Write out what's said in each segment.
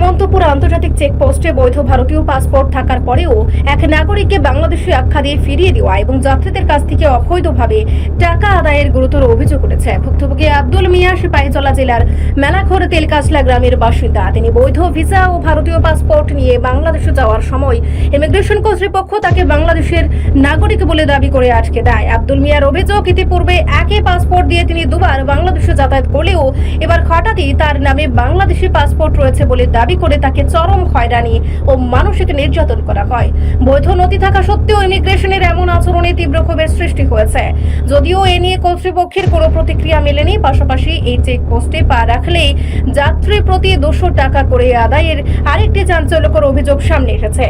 হেমন্তপুর আন্তর্জাতিক চেকপোস্টে বৈধ ভারতীয় পাসপোর্ট থাকার পরেও এক নাগরিককে বাংলাদেশে আখ্যা দিয়ে ফিরিয়ে দেওয়া এবং যাত্রীদের কাছ থেকে অবৈধভাবে টাকা আদায়ের গুরুতর অভিযোগ উঠেছে। ভুক্তভোগী আব্দুল মিয়া সিপাহীজলা জেলার মেলাঘর তেলকাজলা গ্রামের বাসিন্দা। তিনি বৈধ ভিসা ও ভারতীয় পাসপোর্ট নিয়ে বাংলাদেশে যাওয়ার সময় ইমিগ্রেশন কর্তৃপক্ষ তাকে বাংলাদেশের নাগরিক বলে দাবি করে আটকে দেয়। আব্দুল মিয়ার অভিযোগ, ইতিপূর্বে একই পাসপোর্ট দিয়ে তিনি দুবার বাংলাদেশে যাতায়াত করলেও এবার হঠাৎই তার নামে বাংলাদেশি পাসপোর্ট রয়েছে বলে দাবি করে তাকে চরম হয়রানি ও মানসিক নির্যাতন করা হয়। বৈধ নথি থাকা সত্ত্বেও ইমিগ্রেশনের এমন আচরণে তীব্র ক্ষোভের সৃষ্টি হয়েছে। যদিও এ নিয়ে কর্তৃপক্ষের কোনো প্রতিক্রিয়া মেলেনি। পাশাপাশি এই চেকপোস্টে পা রাখলেই যাত্রী প্রতি 200 টাকা করে আদায়ের আরেকটি চাঞ্চল্যকর অভিযোগ সামনে এসেছে।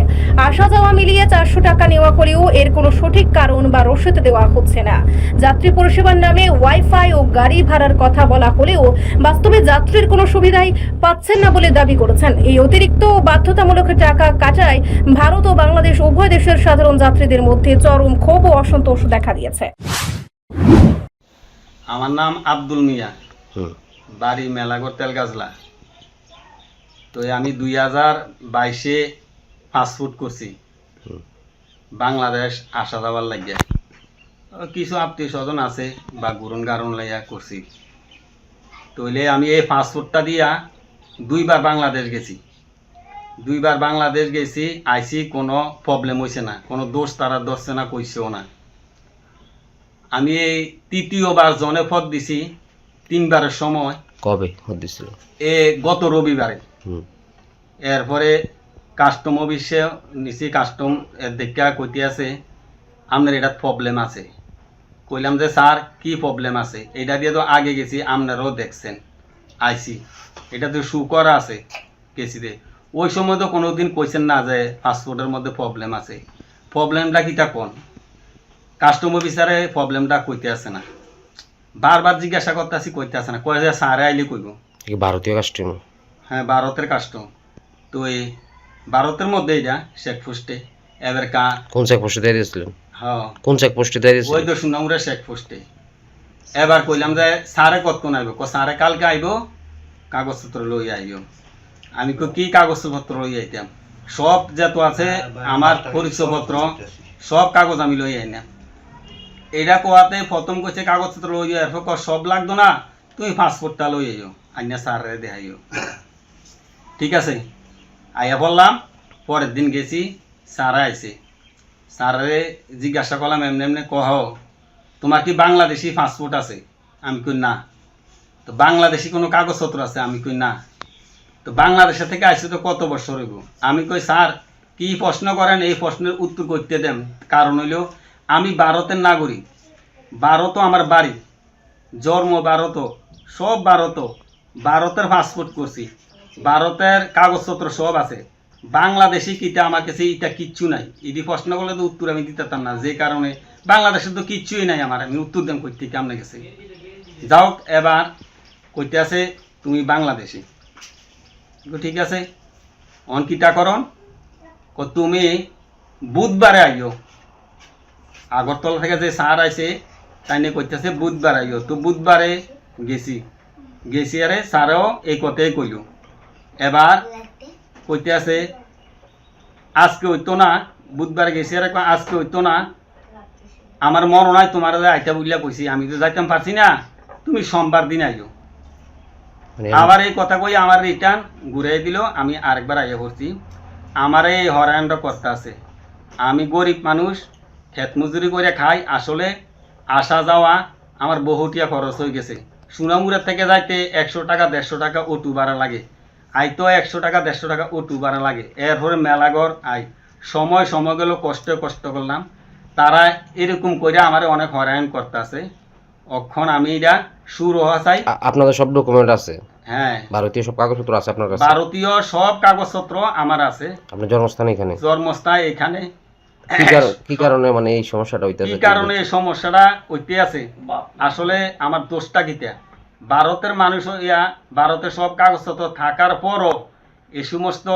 আসা যাওয়া মিলিয়ে 400 টাকা নেওয়া হলেও এর কোনো সঠিক কারণ বা রসিদ দেওয়া হচ্ছে না। যাত্রী পরিষেবার নামে ওয়াইফাই ও গাড়ি ভাড়ার কথা বলা হলেও বাস্তবে যাত্রীর কোনো সুবিধাই পাচ্ছেন না বলে দাবি করেছেন। এই অতিরিক্ত ও বাধ্যতামূলক টাকা কাটায় ভারত ও বাংলাদেশ উভয় দেশের সাধারণ যাত্রীদের মধ্যে চরম ক্ষোভ ও অসন্তোষ দেখা দিয়েছে। আমার নাম আব্দুল মিয়া, বাড়ি মেলাঘর তেলকাজলা। তো আমি 2022-এ পাসপোর্ট করছি বাংলাদেশ আসা যাওয়ার লাগিয়া। কিছু আত্মীয় স্বজন আছে বা গুরুন গারণ লাইয়া করছি। তইলে আমি এই পাসপোর্টটা দিয়া 2বার বাংলাদেশ গেছি। 2বার বাংলাদেশ গেছি, আইসি, কোনো প্রবলেম হয়েছে না, কোনো দোষ তারা ধরছে না, কইছেও না। আমি এই 3য়বার জনে ফত দিছি 3বারের সময়। কবে ফত দিছিল? গত রবিবারে। এরপরে কাস্টম অফিসে নিছি, কাস্টম দেখা কইতে আছে আপনার এটা প্রবলেম আছে। কইলাম যে স্যার কি প্রবলেম আছে? এটা দিয়ে তো আগে গেছি, আপনারাও দেখছেন, আইসি, এটা তো শু করা আছে গেছিতে। ওই সময় তো কোনোদিন কইছেন না যে পাসপোর্টের মধ্যে প্রবলেম আছে। প্রবলেমটা কিটা কোন? কাস্টম অফিসারে প্রবলেমটা কইতে আছে না, বারবার জিজ্ঞাসা করতে আসি, কইতে আছে না। কয় যে স্যারে আইলে কইব। ভারতীয় কাস্টম? হ্যাঁ, ভারতের কাস্টম। তো এই ভারতের মধ্যে এটা চেকপোস্টে এবার কোন চেকপোস্টে দিয়ে দিয়েছিলেন? হ্যাঁ, কোন চেকপোস্টে দিয়ে দিয়েছিলেন? ওই তো সুনামুরা চেকপোস্টে। এবার কইলাম যে স্যারে কতক্ষণ আইব? স্যারে কালকে আইব, কাগজপত্র লই আইব। আমি কি কাগজপত্র লই আইতাম? সব যত আছে আমার পরিচয়পত্র সব কাগজ আমি লই আই না। এটা কোয়াতে প্রথম কইছে কাগজপত্র লই আইব, সব লাগতো না, তুমি পাসপোর্টটা লই আইও, আইনা স্যারে দেখাইও। ঠিক আছে, আইয়া বললাম। পরের দিন গেছি, স্যারে আইছে। স্যারে জিজ্ঞাসা করলাম এমনি এমনি, কহ তোমার কি বাংলাদেশি পাসপোর্ট আছে? আমি কই না। তো বাংলাদেশি কোনো কাগজপত্র আছে? আমি কই না। তো বাংলাদেশের থেকে আইসে তো কত বছর হইব? আমি কই স্যার কি প্রশ্ন করেন, এই প্রশ্নের উত্তর করতে দেন। কারণ হইল আমি ভারতের নাগরিক, ভারতও আমার বাড়ি, জন্ম ভারত, সব ভারত, ভারতের পাসপোর্ট করছি, ভারতের কাগজপত্র সব আছে। বাংলাদেশি কিটা আমার কাছে এটা কিচ্ছু নাই। এটি প্রশ্ন করলে তো উত্তর আমি দিতে পারতাম না, যে কারণে বাংলাদেশে তো কিচ্ছুই নাই আমার, আমি উত্তর দেন করতে কেমন গেছে। যাও, এবার কইতে আছে তুমি বাংলাদেশি। ঠিক আছে, অন কিটা করন, তুমি বুধবারে আইও। আগরতলা থেকে যে স্যার আইছে তাই নিয়ে কইতেছে বুধবার আইও। তো বুধবারে গেছি আরে স্যারও এই কথাই কইল। এবার কইতে আছে আজকে হইতো না, বুধবারে গেছি আর আজকে হইতো না, আমার মন নাই তোমার আইতা বলিয়া কইছি, আমি তো যাইতাম পারছি না, তুমি সোমবার দিন আইও। আবার এই কথা কই আমার রিটার্ন ঘুরাই দিল। আমি আরেকবার আইয়া পড়ছি। আমার এই হরায়নটা করতে আছে। আমি গরিব মানুষ, ক্ষেত মজুরি করে খাই। আসলে আসা যাওয়া আমার বহুটিয়া খরচ হয়ে গেছে। সুনামুড়ার থেকে যাইতে 100 টাকা 150 টাকা অটো ভাড়া লাগে। আইতো 100 টাকা 150 টাকা অটো ভাড়া লাগে। এরপরে মেলাঘর আই, সময় গেল, কষ্ট করলাম। তারা এরকম করে আমার অনেক হরায়ন করতে আছে। অক্ষণ আমি এটা সুর হওয়া চাই। আপনাদের সব ডকুমেন্ট আছে? হ্যাঁ, ভারতীয় সব কাগজপত্র আছে আপনার কাছে? ভারতীয় সব কাগজপত্র আমার আছে। আপনার জন্মস্থান এখানে? জন্মস্থান এখানে। কি কারণে মানে এই সমস্যাটা হইতেছে? কি কারণে এই সমস্যাটা হইতে আছে? আসলে আমার দোষটা কিটা? ভারতের মানুষ ইয়া, ভারতের সব কাগজপত্র থাকার পরও এই সমস্ত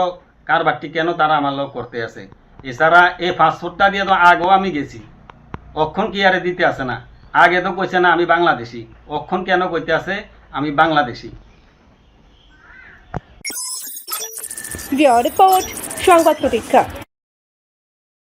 কারবারটি কেন তারা আমার লোক করতে আছে? এছাড়া এই পাসপোর্টটা দিয়ে তো আগেও আমি গেছি, অক্ষণ কি আরে দিতে আছে না? আগে তো কইছে না আমি বাংলাদেশি, অক্ষণ কেন কইতে আছে আমি বাংলাদেশি? ব্যুরো রিপোর্ট, সংবাদ প্রতীক্ষা।